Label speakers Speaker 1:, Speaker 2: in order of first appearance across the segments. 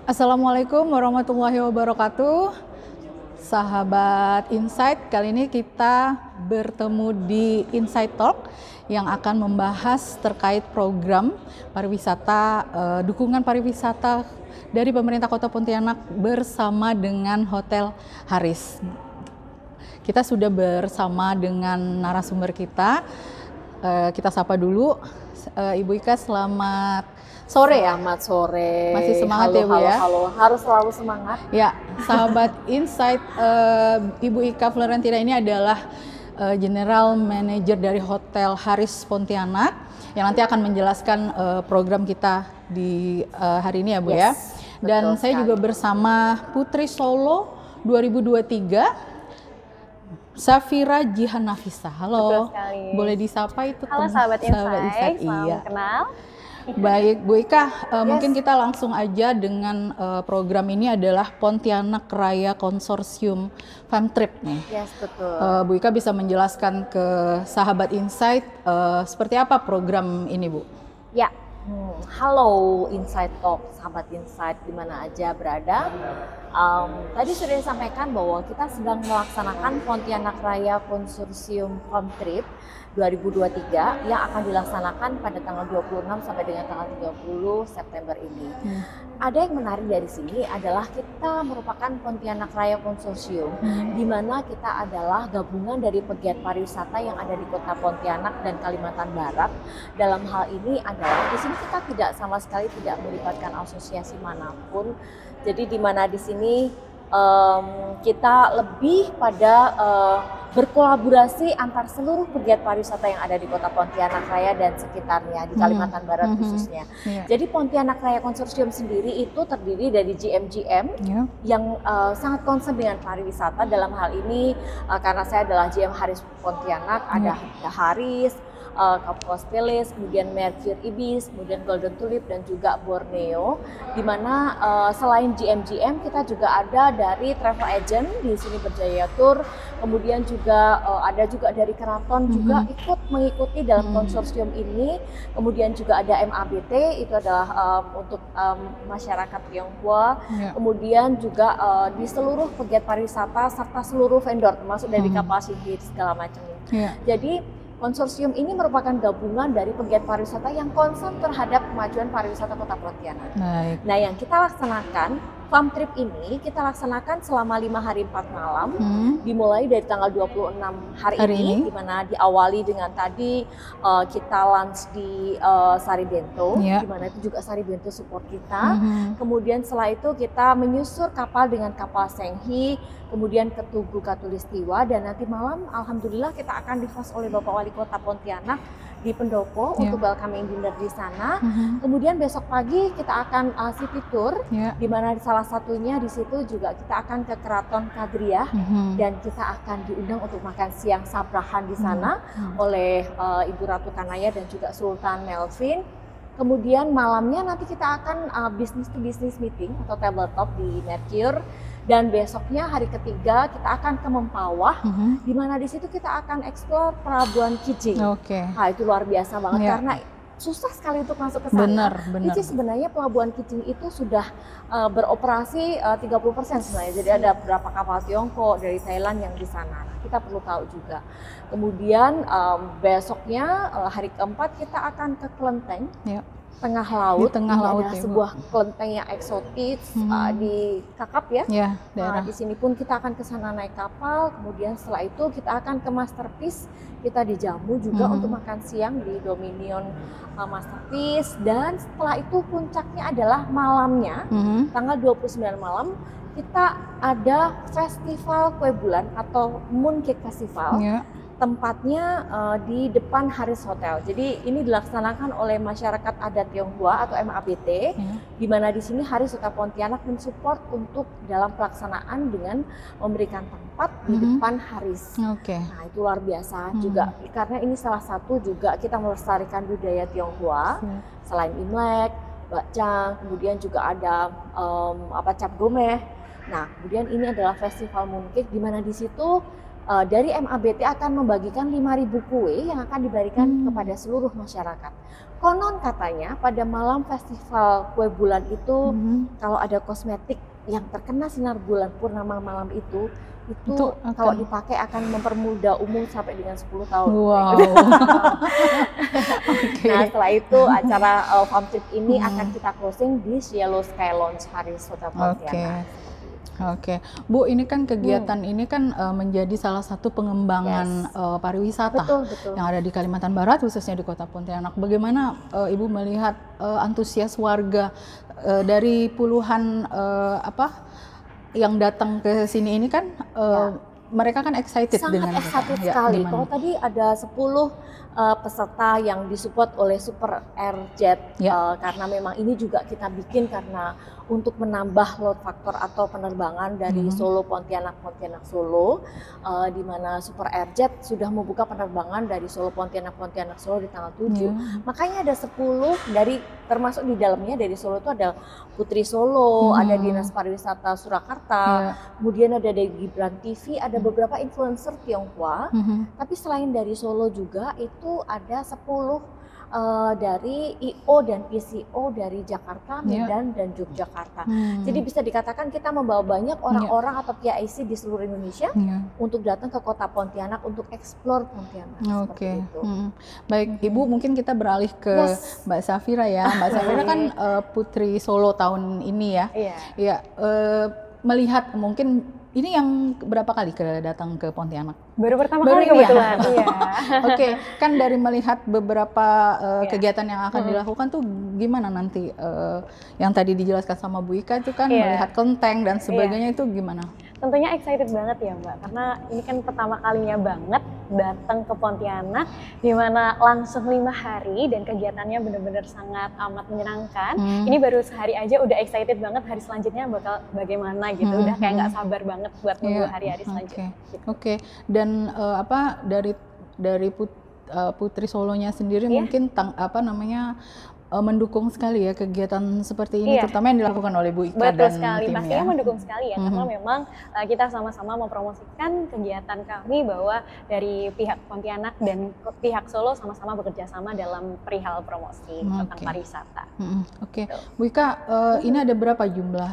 Speaker 1: Assalamualaikum warahmatullahi wabarakatuh. Sahabat Insight, kali ini kita bertemu di Insight Talk yang akan membahas terkait program pariwisata, dukungan pariwisata dari pemerintah Kota Pontianak bersama dengan Hotel Haris. Kita sudah bersama dengan narasumber kita. Kita sapa dulu. Ibu Ika, selamat sore ya.
Speaker 2: Selamat sore.
Speaker 1: Masih semangat
Speaker 2: halo,
Speaker 1: ya Bu ya?
Speaker 2: Halo, harus selalu semangat.
Speaker 1: Ya, sahabat Insight, Ibu Ika Florentina ini adalah General Manager dari Hotel Haris Pontianak yang nanti akan menjelaskan program kita di hari ini ya Bu ya. Dan saya juga bersama Putri Solo 2023. Safira Jihan Nafisa. Halo, boleh disapa itu?
Speaker 2: Halo sahabat Insight,
Speaker 1: Iya.
Speaker 2: kenal.
Speaker 1: Baik, Bu Ika, mungkin kita langsung aja dengan program ini adalah Pontianak Raya Konsorsium Fam Trip nih.
Speaker 2: Yes, betul.
Speaker 1: Bu Ika bisa menjelaskan ke sahabat Insight seperti apa program ini, Bu?
Speaker 2: Ya, halo Insight Talk, sahabat Insight di mana aja berada. Tadi sudah disampaikan bahwa kita sedang melaksanakan Pontianak Raya Konsorsium Fam Trip 2023 yang akan dilaksanakan pada tanggal 26 sampai dengan tanggal 30 September ini. Ada yang menarik dari sini adalah kita merupakan Pontianak Raya Konsorsium, di mana kita adalah gabungan dari pegiat pariwisata yang ada di Kota Pontianak dan Kalimantan Barat. Dalam hal ini adalah di sini kita tidak sama sekali tidak melibatkan asosiasi manapun. Jadi di mana di sini kita lebih pada berkolaborasi antar seluruh pegiat pariwisata yang ada di Kota Pontianak Raya dan sekitarnya di Kalimantan Barat khususnya. Jadi Pontianak Raya Konsorsium sendiri itu terdiri dari GM-GM yang sangat concern dengan pariwisata. Dalam hal ini karena saya adalah GM Haris Pontianak, ada Haris, Kapuas Palace, kemudian Mercure Ibis, kemudian Golden Tulip dan juga Borneo. Di mana selain GM-GM kita juga ada dari travel agent di sini Berjaya Tour, kemudian juga ada juga dari keraton juga ikut mengikuti dalam konsorsium ini. Kemudian juga ada MABT, itu adalah untuk masyarakat Tionghoa. Kemudian juga di seluruh pegiat pariwisata serta seluruh vendor termasuk dari kapal sihir segala macamnya. Jadi konsorsium ini merupakan gabungan dari pegiat pariwisata yang concern terhadap kemajuan pariwisata Kota Pontianak. Nah, yang kita laksanakan, Fam Trip ini kita laksanakan selama 5 hari 4 malam, dimulai dari tanggal 26 hari ini, di mana diawali dengan tadi kita lunch di Saribento, di mana itu juga Saribento support kita. Kemudian setelah itu kita menyusur kapal dengan kapal Senghi, kemudian ke Tugu Katulistiwa, dan nanti malam alhamdulillah kita akan di-host oleh Bapak Wali Kota Pontianak di Pendopo untuk welcoming dinner di sana. Kemudian besok pagi kita akan city tour, di mana salah satunya di situ juga kita akan ke Keraton Kadriah, dan kita akan diundang untuk makan siang sabrahan di sana oleh Ibu Ratu Kanaya dan juga Sultan Melvin. Kemudian malamnya nanti kita akan business to business meeting atau tabletop di Mercure. Dan besoknya hari ketiga kita akan ke Mempawah, di mana di situ kita akan explore Pelabuhan Kijing. Nah, itu luar biasa banget karena susah sekali untuk masuk ke sana. Jadi sebenarnya Pelabuhan Kijing itu sudah beroperasi 30% sebenarnya. Jadi ada beberapa kapal Tiongkok dari Thailand yang di sana. Nah, kita perlu tahu juga. Kemudian besoknya hari keempat kita akan ke Kelenteng. Tengah laut, ada sebuah kelenteng yang eksotis di Kakap ya. Di sini pun kita akan ke sana naik kapal. Kemudian setelah itu kita akan ke Masterpiece. Kita dijamu juga untuk makan siang di Dominion Masterpiece. Dan setelah itu puncaknya adalah malamnya, tanggal 29 malam kita ada festival kue bulan atau Mooncake Festival. Tempatnya di depan Haris Hotel. Jadi ini dilaksanakan oleh masyarakat adat Tionghoa atau MABT, di mana di sini Haris Kota Pontianak mensupport untuk dalam pelaksanaan dengan memberikan tempat di depan Haris. Nah, itu luar biasa juga karena ini salah satu juga kita melestarikan budaya Tionghoa. Selain Imlek, Bakcang, kemudian juga ada Cap Gomeh. Nah, kemudian ini adalah festival mooncake di mana di situ dari MABT akan membagikan 5.000 kue yang akan diberikan kepada seluruh masyarakat. Konon katanya pada malam festival kue bulan itu kalau ada kosmetik yang terkena sinar bulan purnama malam itu kalau dipakai akan mempermudah umur sampai dengan 10 tahun.
Speaker 1: Wow.
Speaker 2: Nah setelah itu acara farm trip ini akan kita closing di Cielo Sky Lounge Haris Hotel Pontianak.
Speaker 1: Oke, Bu, ini kan kegiatan ini kan menjadi salah satu pengembangan pariwisata yang ada di Kalimantan Barat, khususnya di Kota Pontianak. Bagaimana Ibu melihat antusias warga dari puluhan yang datang ke sini ini kan mereka kan excited dengan
Speaker 2: excited sekali. Kalau tadi ada 10 peserta yang disupport oleh Super Air Jet karena memang ini juga kita bikin karena untuk menambah load factor atau penerbangan dari Solo Pontianak Solo, di mana Super Air Jet sudah membuka penerbangan dari Solo Pontianak Solo di tanggal 7. Makanya ada 10 dari termasuk di dalamnya dari Solo itu ada Putri Solo, ada Dinas Pariwisata Surakarta, kemudian ada dari Gibran TV, ada beberapa influencer Tionghoa. Tapi selain dari Solo juga itu ada 10 dari IO dan PCO dari Jakarta, Medan, dan Yogyakarta. Jadi bisa dikatakan kita membawa banyak orang-orang atau PIC di seluruh Indonesia untuk datang ke Kota Pontianak untuk explore Pontianak. Seperti itu.
Speaker 1: Baik, Ibu, mungkin kita beralih ke Mbak Safira ya. Mbak Safira kan Putri Solo tahun ini ya. Iya. Melihat mungkin ini yang berapa kali datang ke Pontianak?
Speaker 3: Baru pertama kali kebetulan. Iya.
Speaker 1: Oke, kan dari melihat beberapa kegiatan yang akan dilakukan tuh gimana nanti yang tadi dijelaskan sama Bu Ika itu kan melihat kelenteng dan sebagainya itu gimana?
Speaker 3: Tentunya excited banget ya Mbak, karena ini kan pertama kalinya banget datang ke Pontianak, di mana langsung 5 hari dan kegiatannya benar-benar sangat amat menyenangkan. Ini baru sehari aja udah excited banget, hari selanjutnya bakal bagaimana gitu, udah kayak nggak sabar banget buat nunggu hari-hari selanjutnya.
Speaker 1: Oke. Dan dari Putri Solonya sendiri mungkin mendukung sekali ya kegiatan seperti ini, terutama yang dilakukan oleh Bu Ika dan
Speaker 3: sekali.
Speaker 1: tim
Speaker 3: Pastinya mendukung sekali ya, karena memang kita sama-sama mempromosikan kegiatan kami bahwa dari pihak Pontianak dan pihak Solo sama-sama bekerja sama dalam perihal promosi tentang pariwisata.
Speaker 1: Oke. Bu Ika, ini ada berapa jumlah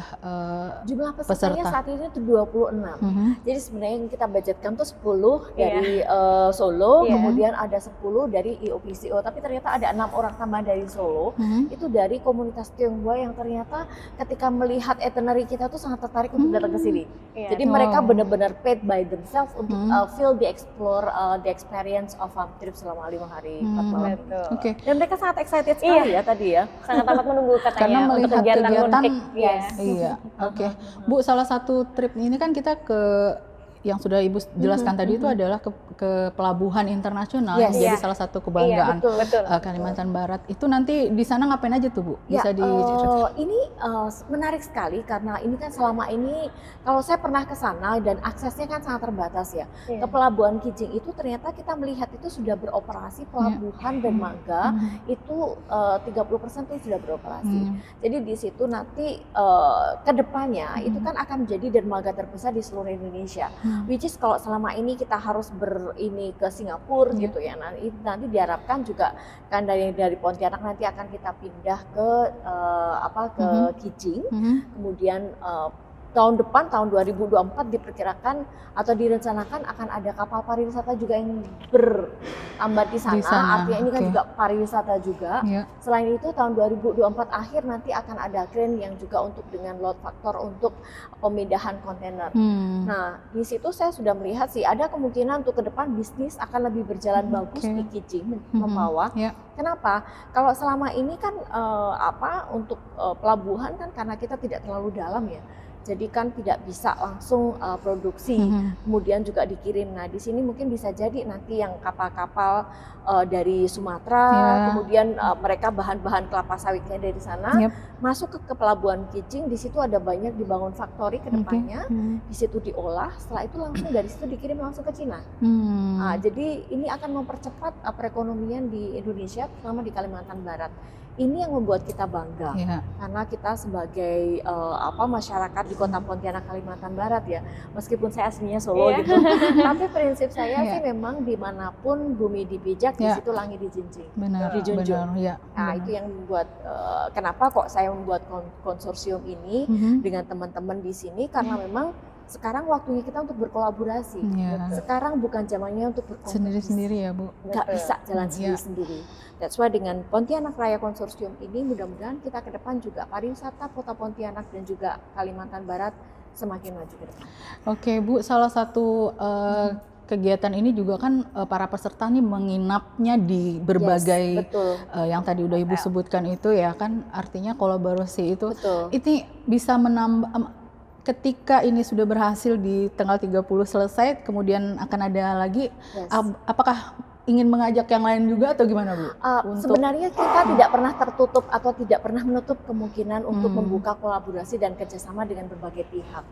Speaker 2: pesertanya saat ini itu 26. Jadi sebenarnya yang kita budgetkan tuh 10 dari Solo, kemudian ada 10 dari IOPCO, tapi ternyata ada 6 orang tambahan dari Solo. Itu dari komunitas Tionghoa yang ternyata ketika melihat itinerary kita tuh sangat tertarik untuk datang ke sini. Jadi mereka benar-benar paid by themselves untuk feel the experience of farm trip selama 5 hari 4 malam. Dan mereka sangat excited sekali ya tadi ya.
Speaker 3: Sangat amat menunggu katanya
Speaker 1: karena melihat
Speaker 3: untuk kegiatan
Speaker 1: Oke. Bu, salah satu trip ini kan kita yang sudah Ibu jelaskan tadi itu adalah ke pelabuhan internasional yang jadi salah satu kebanggaan Kalimantan Barat. Itu nanti di sana ngapain aja tuh Bu? Bisa
Speaker 2: ini menarik sekali karena ini kan selama ini kalau saya pernah ke sana dan aksesnya kan sangat terbatas ya. Ke Pelabuhan Kijing itu ternyata kita melihat itu sudah beroperasi pelabuhan dermaga itu 30% itu sudah beroperasi. Jadi di situ nanti ke depannya itu kan akan menjadi dermaga terbesar di seluruh Indonesia. Which is kalau selama ini kita harus ke Singapura gitu ya, nanti diharapkan juga kan dari Pontianak nanti akan kita pindah ke Kijing, kemudian tahun depan tahun 2024 diperkirakan atau direncanakan akan ada kapal pariwisata juga yang bertambat di sana. Artinya ini kan juga pariwisata juga. Selain itu tahun 2024 akhir nanti akan ada crane yang juga untuk dengan load factor untuk pemindahan kontainer. Nah di situ saya sudah melihat sih ada kemungkinan untuk ke depan bisnis akan lebih berjalan bagus di Kijing membawa. Kenapa? Kalau selama ini kan untuk pelabuhan kan karena kita tidak terlalu dalam ya. Jadi kan tidak bisa langsung produksi, kemudian juga dikirim. Nah di sini mungkin bisa jadi nanti yang kapal-kapal dari Sumatera, kemudian mereka bahan-bahan kelapa sawitnya dari sana masuk ke Pelabuhan Kijing. Di situ ada banyak dibangun factory ke depannya, di situ diolah. Setelah itu langsung dari situ dikirim langsung ke Cina. Nah, jadi ini akan mempercepat perekonomian di Indonesia, terutama di Kalimantan Barat. ini yang membuat kita bangga.
Speaker 1: Iya.
Speaker 2: Karena kita sebagai masyarakat di Kota Pontianak, Kalimantan Barat ya, meskipun saya aslinya Solo gitu, tapi prinsip saya sih memang dimanapun bumi dipijak, di situ langit dijunjung.
Speaker 1: Benar, ya.
Speaker 2: Nah, itu yang membuat kenapa kok saya membuat konsorsium ini dengan teman-teman di sini, karena memang sekarang waktunya kita untuk berkolaborasi. Sekarang bukan zamannya untuk berkompetisi.
Speaker 1: Sendiri-sendiri ya, Bu.
Speaker 2: Nggak bisa jalan sendiri-sendiri. That's why dengan Pontianak Raya Konsorsium ini mudah-mudahan kita ke depan juga pariwisata Kota Pontianak dan juga Kalimantan Barat semakin maju ke depan.
Speaker 1: Oke, Bu, salah satu kegiatan ini juga kan para peserta nih menginapnya di berbagai yang tadi udah Ibu sebutkan itu ya kan, artinya kolaborasi itu. Ini bisa menambah ketika ini sudah berhasil di tanggal 30 selesai, kemudian akan ada lagi, apakah ingin mengajak yang lain juga atau gimana, Bu?
Speaker 2: Sebenarnya kita tidak pernah tertutup atau tidak pernah menutup kemungkinan untuk membuka kolaborasi dan kerjasama dengan berbagai pihak.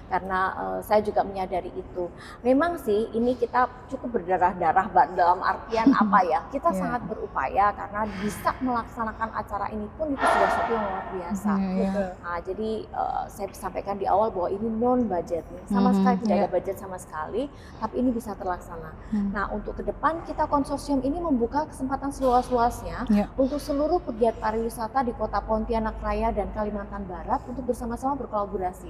Speaker 2: Karena saya juga menyadari itu. Memang sih ini kita cukup berdarah-darah dalam artian apa ya? Kita sangat berupaya karena bisa melaksanakan acara ini pun itu sudah sesuatu yang luar biasa. Nah, jadi saya sampaikan di awal bahwa ini non budget, sama sekali tidak ada budget sama sekali, tapi ini bisa terlaksana. Nah, untuk ke depan kita konsorsium ini membuka kesempatan seluas-luasnya untuk seluruh pegiat pariwisata di Kota Pontianak Raya dan Kalimantan Barat untuk bersama-sama berkolaborasi.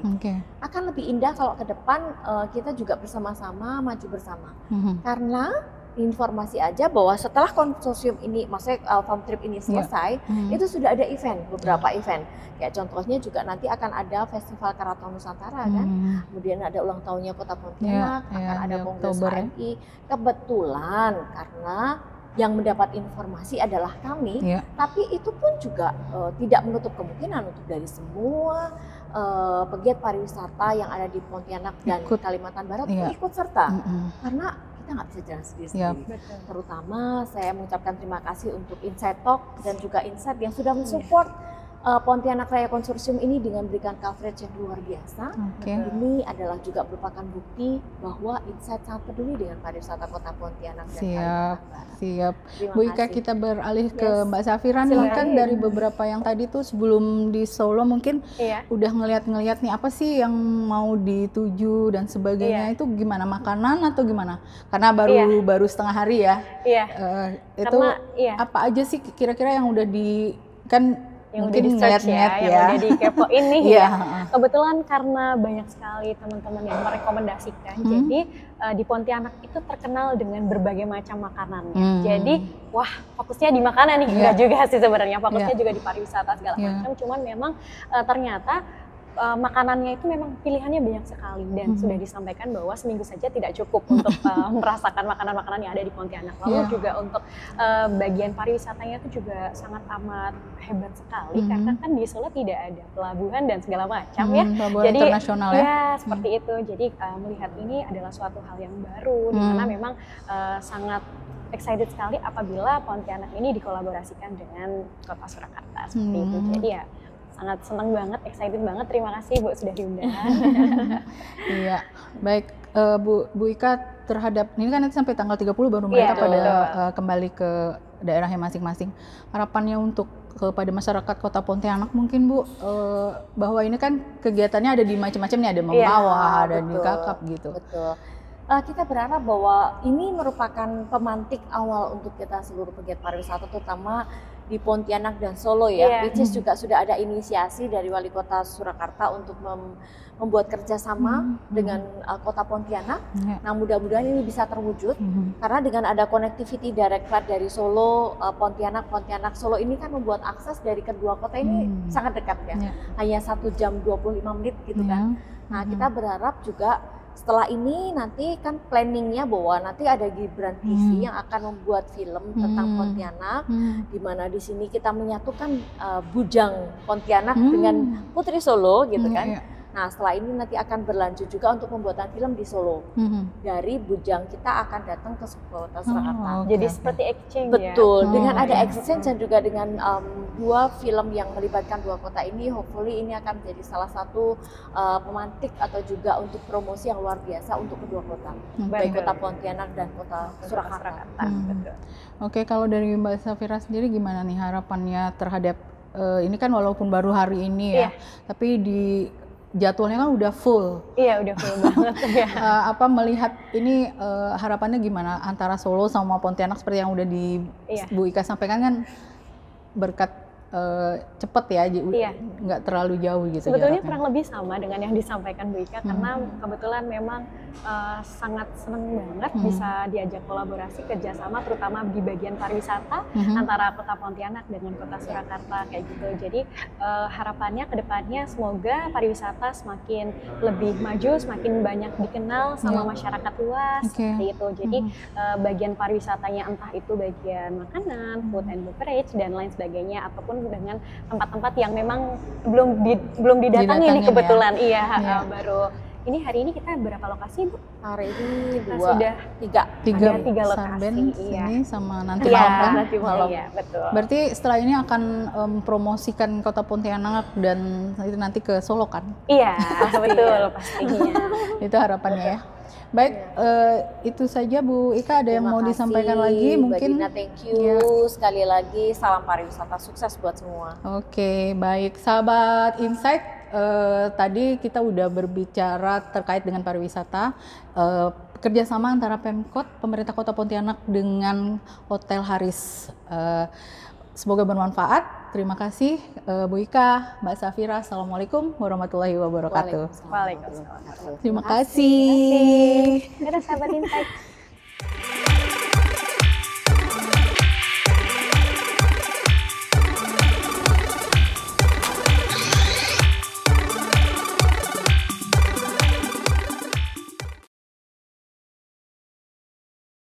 Speaker 2: Akan lebih indah kalau ke depan kita juga bersama-sama maju bersama. Karena informasi aja bahwa setelah konsorsium ini, maksudnya farm trip ini selesai, itu sudah ada event, beberapa event. Kayak contohnya juga nanti akan ada Festival Karaton Nusantara kan, kemudian ada ulang tahunnya Kota Pontianak, akan ada Kongres HMI. Kebetulan karena yang mendapat informasi adalah kami, tapi itu pun juga tidak menutup kemungkinan untuk dari semua pegiat pariwisata yang ada di Pontianak dan Kalimantan Barat ikut serta. Karena kita nggak bisa jalan sendiri-sendiri. Terutama saya mengucapkan terima kasih untuk Insight Talk dan juga Insight yang sudah mensupport Pontianak Raya Konsorsium ini dengan memberikan coverage yang luar biasa. Ini adalah juga merupakan bukti bahwa Insight sangat peduli dengan pariwisata Kota Pontianak dan Kalimantan Barat.
Speaker 1: Siap. Bu Ika, kita beralih ke Mbak Safira nih, kan dari beberapa yang tadi tuh sebelum di Solo mungkin udah ngeliat-ngeliat nih apa sih yang mau dituju dan sebagainya, itu gimana, makanan atau gimana? Karena baru setengah hari ya. Itu apa aja sih kira-kira yang udah
Speaker 3: yang
Speaker 1: mungkin
Speaker 3: udah di-search yang udah dikepoin nih Kebetulan karena banyak sekali teman-teman yang merekomendasikan, jadi di Pontianak itu terkenal dengan berbagai macam makanannya. Jadi wah, fokusnya di makanan nih, enggak juga sih sebenarnya, fokusnya juga di pariwisata segala macam. Cuman memang ternyata makanannya itu memang pilihannya banyak sekali dan sudah disampaikan bahwa seminggu saja tidak cukup untuk merasakan makanan-makanan yang ada di Pontianak. Lalu juga untuk bagian pariwisatanya itu juga sangat amat hebat sekali karena kan di Solo tidak ada pelabuhan dan segala macam
Speaker 1: jadi internasional
Speaker 3: seperti itu. Jadi melihat ini adalah suatu hal yang baru di mana memang sangat excited sekali apabila Pontianak ini dikolaborasikan dengan Kota Surakarta seperti itu. Jadi ya sangat senang banget, excited banget. Terima kasih Bu sudah diundang.
Speaker 1: Iya, baik Bu Ika, terhadap ini kan nanti sampai tanggal 30 baru mereka pada kembali ke daerahnya masing-masing. Harapannya untuk kepada masyarakat Kota Pontianak mungkin Bu, bahwa ini kan kegiatannya ada di macam-macam nih, ada Mempawah, ada di Kakap gitu.
Speaker 2: Kita berharap bahwa ini merupakan pemantik awal untuk kita seluruh pegiat pariwisata, terutama di Pontianak dan Solo which is juga sudah ada inisiasi dari Wali Kota Surakarta untuk membuat kerjasama dengan Kota Pontianak. Nah, mudah-mudahan ini bisa terwujud karena dengan ada connectivity direct flight dari Solo, Pontianak Solo ini kan membuat akses dari kedua kota ini sangat dekat hanya 1 jam 25 menit gitu kan. Nah, kita berharap juga setelah ini nanti kan planningnya bahwa nanti ada Gibran TV yang akan membuat film tentang Pontianak, di mana di sini kita menyatukan Bujang Pontianak dengan Putri Solo gitu kan. Nah, setelah ini nanti akan berlanjut juga untuk pembuatan film di Solo. Dari Bujang kita akan datang ke Kota Surakarta.
Speaker 3: Jadi seperti exchange ya?
Speaker 2: Betul, dengan ada exchange dan juga dengan dua film yang melibatkan dua kota ini, hopefully ini akan menjadi salah satu pemantik atau juga untuk promosi yang luar biasa untuk kedua kota, baik kota Pontianak dan kota Surakarta.
Speaker 1: Oke, kalau dari Mbak Safira sendiri gimana nih harapannya terhadap ini kan walaupun baru hari ini ya, tapi di jadwalnya kan udah full.
Speaker 3: Iya, udah full banget ya.
Speaker 1: Apa melihat ini harapannya gimana antara Solo sama Pontianak seperti yang udah di Bu Ika sampaikan kan berkat cepet ya, nggak terlalu jauh gitu.
Speaker 3: Sebetulnya kurang lebih sama dengan yang disampaikan Bu Ika, karena kebetulan memang sangat senang banget bisa diajak kolaborasi kerjasama, terutama di bagian pariwisata antara Kota Pontianak dengan Kota Surakarta kayak gitu. Jadi harapannya kedepannya semoga pariwisata semakin lebih maju, semakin banyak dikenal sama masyarakat luas seperti itu. Jadi bagian pariwisatanya entah itu bagian makanan, food and beverage dan lain sebagainya, ataupun dengan tempat-tempat yang memang belum didatangi nih kebetulan baru ini hari ini kita berapa lokasi Bu?
Speaker 2: Hari ini
Speaker 3: tiga
Speaker 1: lokasi ini sama nanti
Speaker 3: malam. Iya, betul.
Speaker 1: Berarti setelah ini akan promosikan Kota Pontianak dan nanti ke Solo kan?
Speaker 3: Iya, betul pastinya.
Speaker 1: Itu harapannya ya. Baik, itu saja Bu Ika, ada yang mau disampaikan lagi mungkin?
Speaker 2: Thank you sekali lagi, salam pariwisata sukses buat semua.
Speaker 1: Oke, baik sahabat Insight, tadi kita udah berbicara terkait dengan pariwisata, kerjasama antara Pemkot, pemerintah Kota Pontianak dengan Hotel Haris. Semoga bermanfaat. Terima kasih Bu Ika, Mbak Safira. Assalamualaikum warahmatullahi wabarakatuh.
Speaker 3: Waalaikumsalam.
Speaker 1: Terima kasih.
Speaker 3: Dadah sahabat Insight.